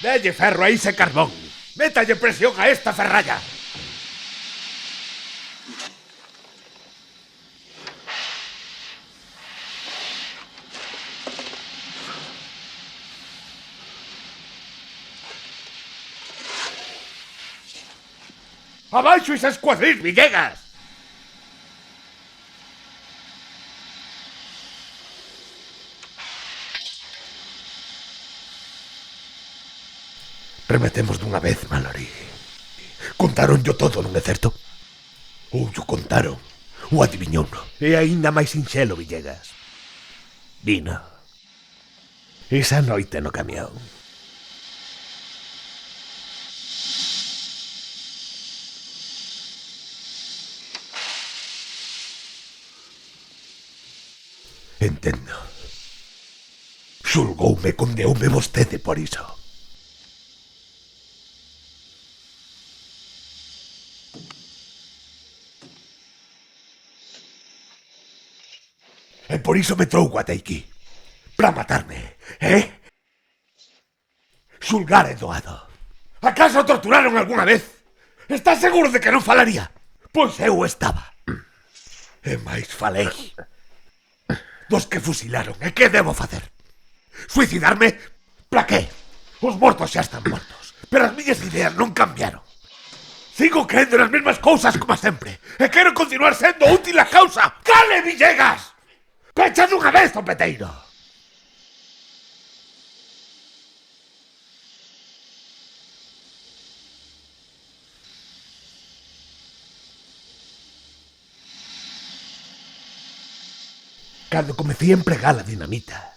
Delle ferro a ese carbón. Métalle presión a esta ferralla. ¡Abaixo esas cuadrís, Villegas! Remetemos dunha vez, Mallory. Contaron yo todo, non é certo? Ou yo contaron, ou adiviñouno. E aínda máis sinxelo, Villegas. Vino. Esa noite no camión. Entendo. Xulgoume, condeoume vostede por iso. E por iso me trougo até aquí. Pra matarme, eh? Xulgar é doado. Acaso torturaron algunha vez? Estás seguro de que non falaría? Pois eu estaba. E máis falei. Dos que fusilaron, e que debo facer? Suicidarme? Pra qué? Os mortos xa están mortos. Pero as miñas ideas non cambiaron. Sigo crendo nas mesmas cousas como sempre. E quero continuar sendo útil á causa. Cale, Villegas! Pecha dunha vez o peteiro! Cando comecei a empregar a dinamita,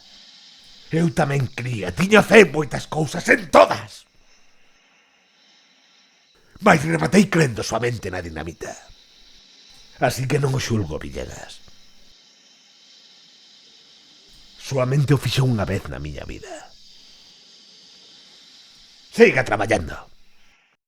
eu tamén cría, tiña fe en moitas cousas, en todas. Mais rematei crendo soamente na dinamita. Así que non o xulgo, Villegas. Soamente o fixo unha vez na miña vida. Siga traballando.